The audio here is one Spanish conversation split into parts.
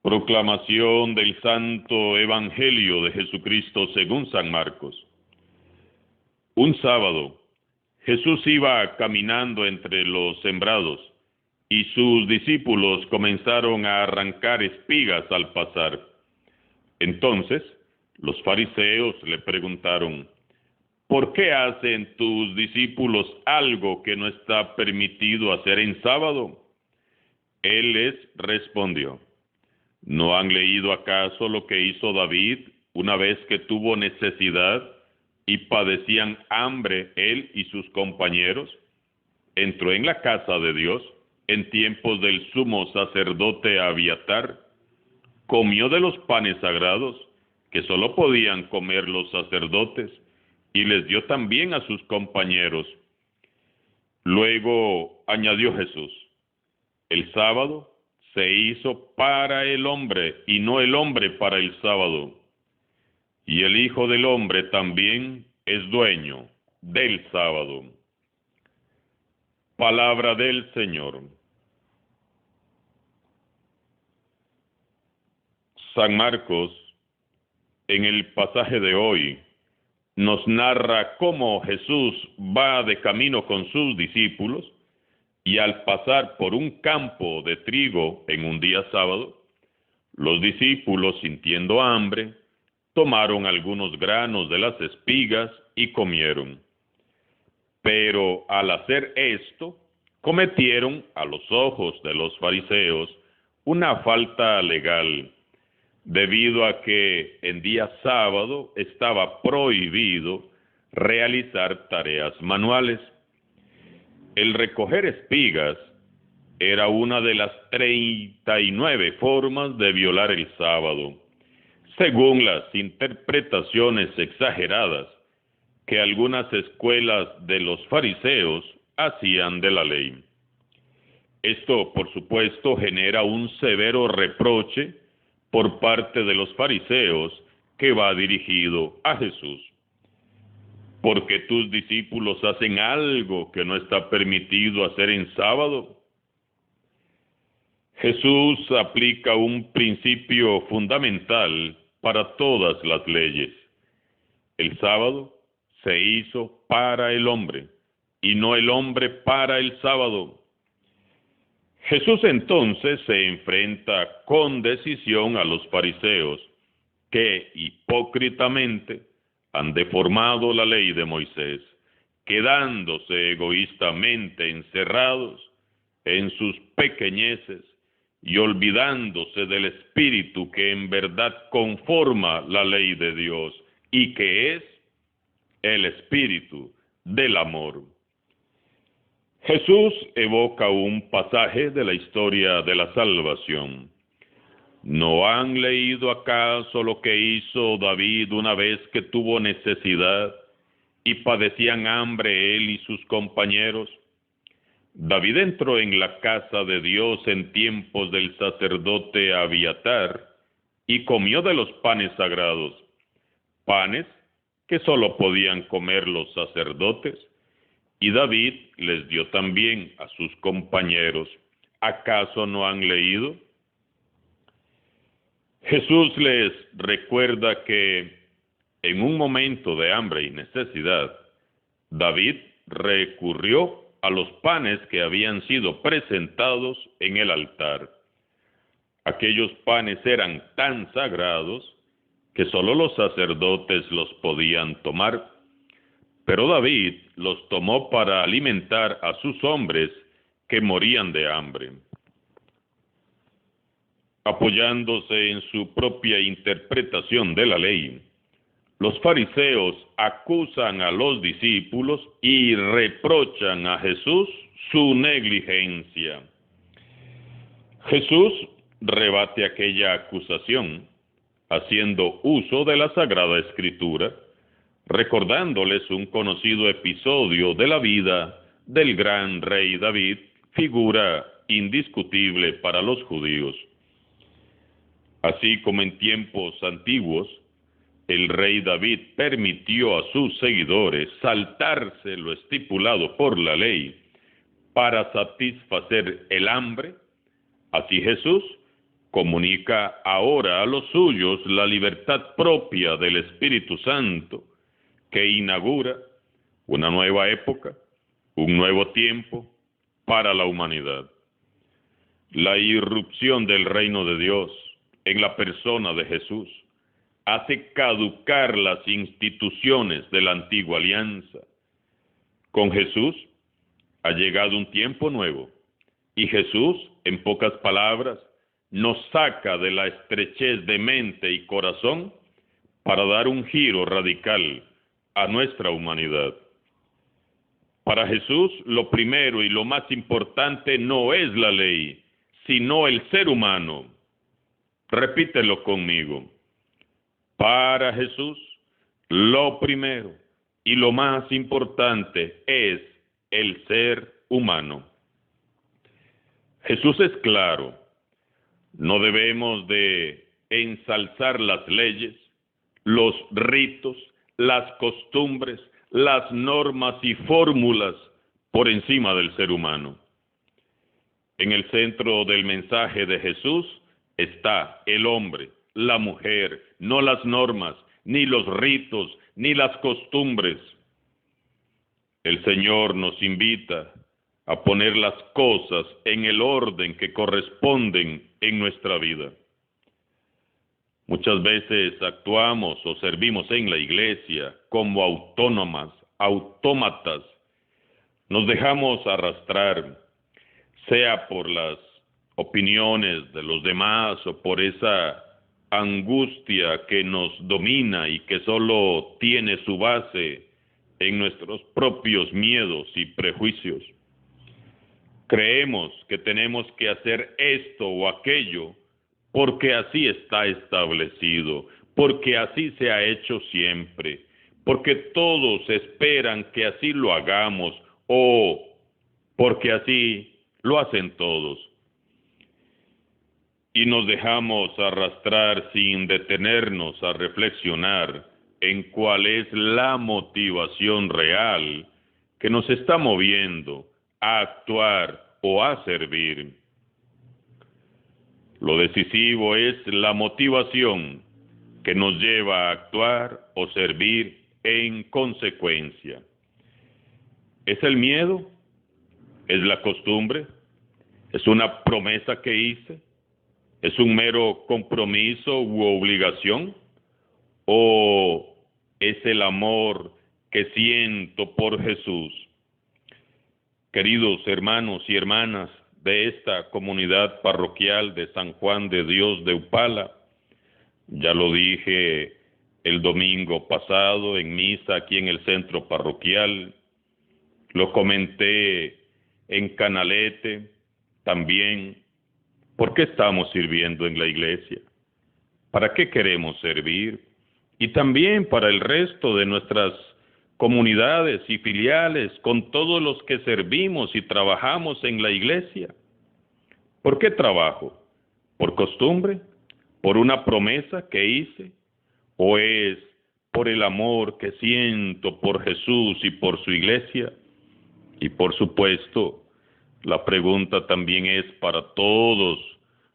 Proclamación del Santo Evangelio de Jesucristo según San Marcos. Un sábado, Jesús iba caminando entre los sembrados y sus discípulos comenzaron a arrancar espigas al pasar. Entonces, los fariseos le preguntaron: ¿por qué hacen tus discípulos algo que no está permitido hacer en sábado? Él les respondió: ¿no han leído acaso lo que hizo David una vez que tuvo necesidad y padecían hambre él y sus compañeros? Entró en la casa de Dios en tiempos del sumo sacerdote Abiatar, comió de los panes sagrados que solo podían comer los sacerdotes y les dio también a sus compañeros. Luego añadió Jesús: el sábado se hizo para el hombre y no el hombre para el sábado. Y el Hijo del Hombre también es dueño del sábado. Palabra del Señor. San Marcos, en el pasaje de hoy, nos narra cómo Jesús va de camino con sus discípulos y al pasar por un campo de trigo en un día sábado, los discípulos, sintiendo hambre, tomaron algunos granos de las espigas y comieron. Pero al hacer esto, cometieron a los ojos de los fariseos una falta legal, debido a que en día sábado estaba prohibido realizar tareas manuales. El recoger espigas era una de las 39 formas de violar el sábado, según las interpretaciones exageradas que algunas escuelas de los fariseos hacían de la ley. Esto, por supuesto, genera un severo reproche por parte de los fariseos que va dirigido a Jesús. ¿Porque tus discípulos hacen algo que no está permitido hacer en sábado? Jesús aplica un principio fundamental para todas las leyes. El sábado se hizo para el hombre y no el hombre para el sábado. Jesús entonces se enfrenta con decisión a los fariseos que hipócritamente han deformado la ley de Moisés, quedándose egoístamente encerrados en sus pequeñeces y olvidándose del espíritu que en verdad conforma la ley de Dios y que es el espíritu del amor. Jesús evoca un pasaje de la historia de la salvación. ¿No han leído acaso lo que hizo David una vez que tuvo necesidad y padecían hambre él y sus compañeros? David entró en la casa de Dios en tiempos del sacerdote Abiatar y comió de los panes sagrados, panes que solo podían comer los sacerdotes, y David les dio también a sus compañeros. ¿Acaso no han leído? Jesús les recuerda que en un momento de hambre y necesidad, David recurrió a los panes que habían sido presentados en el altar. Aquellos panes eran tan sagrados que solo los sacerdotes los podían tomar, pero David los tomó para alimentar a sus hombres que morían de hambre. Apoyándose en su propia interpretación de la ley, los fariseos acusan a los discípulos y reprochan a Jesús su negligencia. Jesús rebate aquella acusación haciendo uso de la Sagrada Escritura, recordándoles un conocido episodio de la vida del gran rey David, figura indiscutible para los judíos. Así como en tiempos antiguos, el rey David permitió a sus seguidores saltarse lo estipulado por la ley para satisfacer el hambre, así Jesús comunica ahora a los suyos la libertad propia del Espíritu Santo, que inaugura una nueva época, un nuevo tiempo para la humanidad. La irrupción del reino de Dios en la persona de Jesús hace caducar las instituciones de la antigua alianza. Con Jesús ha llegado un tiempo nuevo y Jesús, en pocas palabras, nos saca de la estrechez de mente y corazón para dar un giro radical a nuestra humanidad. Para Jesús, lo primero y lo más importante no es la ley, sino el ser humano. Repítelo conmigo. Para Jesús, lo primero y lo más importante es el ser humano. Jesús es claro. No debemos de ensalzar las leyes, los ritos, las costumbres, las normas y fórmulas por encima del ser humano. En el centro del mensaje de Jesús está el hombre, la mujer, no las normas, ni los ritos, ni las costumbres. El Señor nos invita a poner las cosas en el orden que corresponden en nuestra vida. Muchas veces actuamos o servimos en la iglesia como autómatas. Nos dejamos arrastrar, sea por las opiniones de los demás o por esa angustia que nos domina y que solo tiene su base en nuestros propios miedos y prejuicios. Creemos que tenemos que hacer esto o aquello porque así está establecido, porque así se ha hecho siempre, porque todos esperan que así lo hagamos o porque así lo hacen todos. Y nos dejamos arrastrar sin detenernos a reflexionar en cuál es la motivación real que nos está moviendo a actuar o a servir. Lo decisivo es la motivación que nos lleva a actuar o servir en consecuencia. ¿Es el miedo? ¿Es la costumbre? ¿Es una promesa que hice? ¿Es un mero compromiso u obligación? ¿O es el amor que siento por Jesús? Queridos hermanos y hermanas de esta comunidad parroquial de San Juan de Dios de Upala, ya lo dije el domingo pasado en misa aquí en el centro parroquial, lo comenté en Canalete también. ¿Por qué estamos sirviendo en la iglesia? ¿Para qué queremos servir? Y también para el resto de nuestras comunidades y filiales, con todos los que servimos y trabajamos en la iglesia. ¿Por qué trabajo? ¿Por costumbre? ¿Por una promesa que hice? ¿O es por el amor que siento por Jesús y por su iglesia? Y por supuesto, la pregunta también es para todos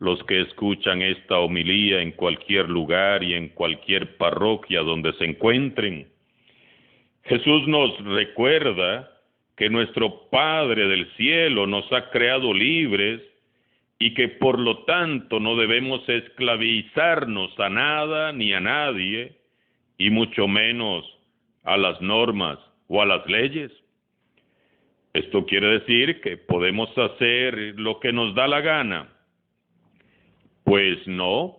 los que escuchan esta homilía en cualquier lugar y en cualquier parroquia donde se encuentren. Jesús nos recuerda que nuestro Padre del cielo nos ha creado libres y que por lo tanto no debemos esclavizarnos a nada ni a nadie, y mucho menos a las normas o a las leyes. Esto quiere decir que podemos hacer lo que nos da la gana. Pues no,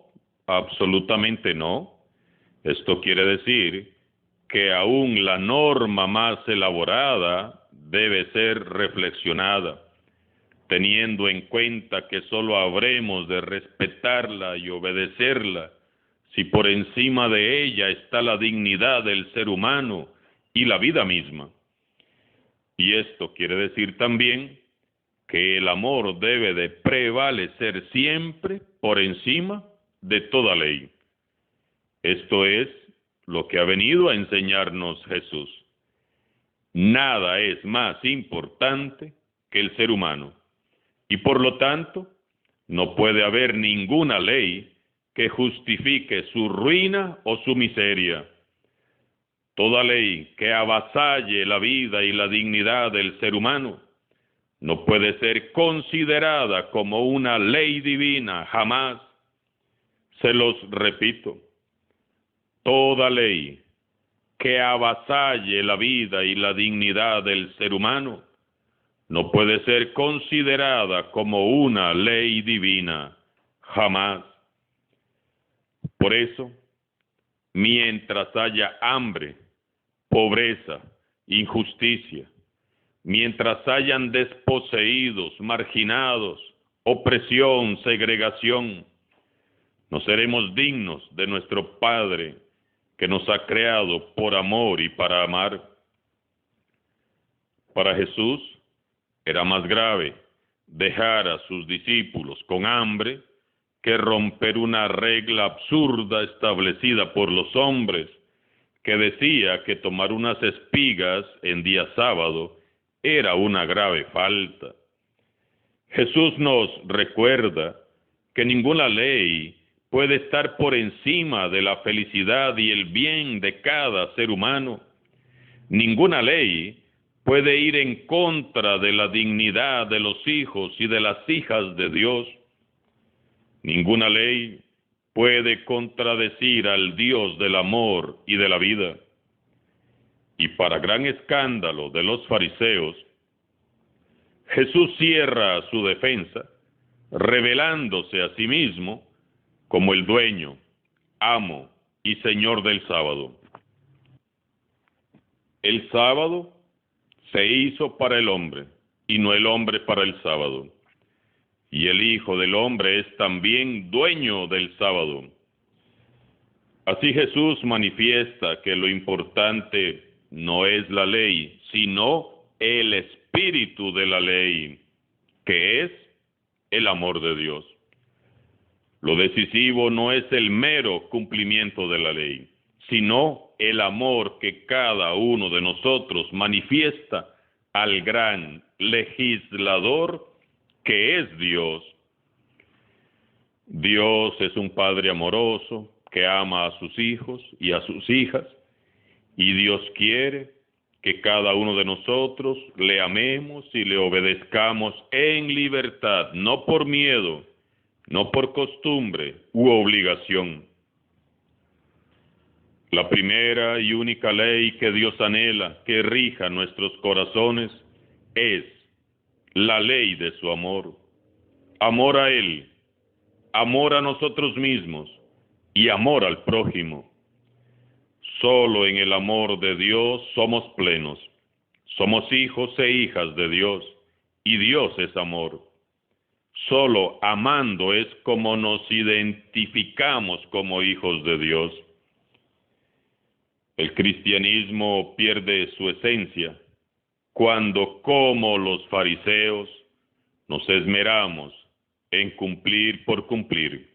absolutamente no. Esto quiere decir que aún la norma más elaborada debe ser reflexionada, teniendo en cuenta que solo habremos de respetarla y obedecerla si por encima de ella está la dignidad del ser humano y la vida misma. Y esto quiere decir también que el amor debe de prevalecer siempre por encima de toda ley. Esto es lo que ha venido a enseñarnos Jesús. Nada es más importante que el ser humano. Y por lo tanto, No puede haber ninguna ley que justifique su ruina o su miseria. Toda ley que avasalle la vida y la dignidad del ser humano no puede ser considerada como una ley divina, jamás. Se los repito, toda ley que avasalle la vida y la dignidad del ser humano no puede ser considerada como una ley divina, jamás. Por eso, mientras haya hambre, pobreza, injusticia, mientras hayan desposeídos, marginados, opresión, segregación, no seremos dignos de nuestro Padre que nos ha creado por amor y para amar. Para Jesús era más grave dejar a sus discípulos con hambre que romper una regla absurda establecida por los hombres, que decía que tomar unas espigas en día sábado era una grave falta. Jesús nos recuerda que ninguna ley puede estar por encima de la felicidad y el bien de cada ser humano. Ninguna ley puede ir en contra de la dignidad de los hijos y de las hijas de Dios. Ninguna ley puede contradecir al Dios del amor y de la vida. Y para gran escándalo de los fariseos, Jesús cierra su defensa, revelándose a sí mismo como el dueño, amo y señor del sábado. El sábado se hizo para el hombre y no el hombre para el sábado. Y el Hijo del Hombre es también dueño del sábado. Así Jesús manifiesta que lo importante no es la ley, sino el espíritu de la ley, que es el amor de Dios. Lo decisivo no es el mero cumplimiento de la ley, sino el amor que cada uno de nosotros manifiesta al gran legislador que es Dios. Dios es un Padre amoroso que ama a sus hijos y a sus hijas, y Dios quiere que cada uno de nosotros le amemos y le obedezcamos en libertad, no por miedo, no por costumbre u obligación. La primera y única ley que Dios anhela que rija nuestros corazones es la ley de su amor. Amor a Él, amor a nosotros mismos y amor al prójimo. Solo en el amor de Dios somos plenos. Somos hijos e hijas de Dios, y Dios es amor. Solo amando es como nos identificamos como hijos de Dios. El cristianismo pierde su esencia cuando, como los fariseos, nos esmeramos en cumplir por cumplir.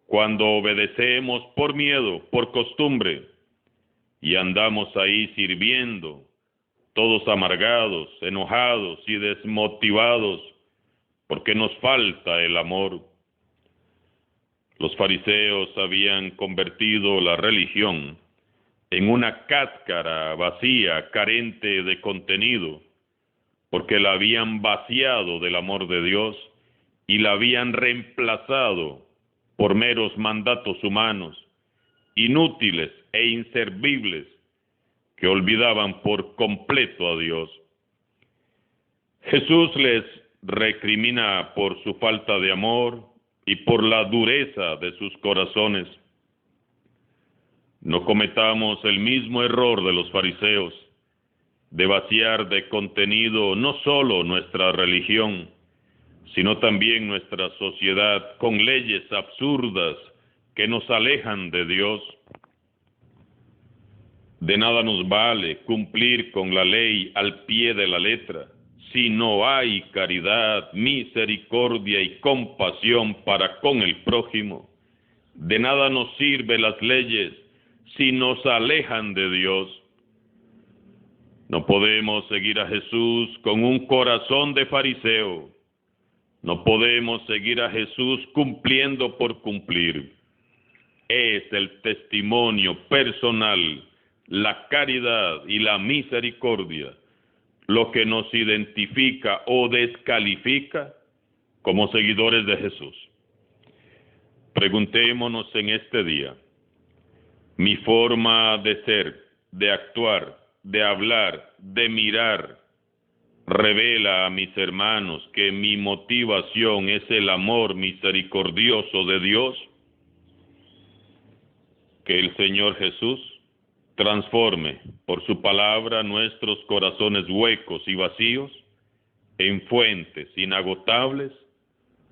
Cuando obedecemos por miedo, por costumbre, y andamos ahí sirviendo, todos amargados, enojados y desmotivados, porque nos falta el amor. Los fariseos habían convertido la religión en una cáscara vacía, carente de contenido, porque la habían vaciado del amor de Dios y la habían reemplazado por meros mandatos humanos, inútiles e inservibles, que olvidaban por completo a Dios. Jesús les recrimina por su falta de amor y por la dureza de sus corazones. No cometamos el mismo error de los fariseos, de vaciar de contenido no solo nuestra religión, sino también nuestra sociedad con leyes absurdas que nos alejan de Dios. De nada nos vale cumplir con la ley al pie de la letra si no hay caridad, misericordia y compasión para con el prójimo. De nada nos sirven las leyes si nos alejan de Dios. No podemos seguir a Jesús con un corazón de fariseo, No podemos seguir a Jesús cumpliendo por cumplir. Es el testimonio personal, la caridad y la misericordia lo que nos identifica o descalifica como seguidores de Jesús. Preguntémonos en este día, mi forma de ser, de actuar, de hablar, de mirar, revela a mis hermanos que mi motivación es el amor misericordioso de Dios. Que el Señor Jesús transforme por su palabra nuestros corazones huecos y vacíos en fuentes inagotables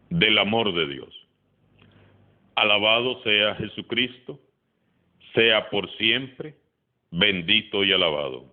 del amor de Dios. Alabado sea Jesucristo, sea por siempre bendito y alabado.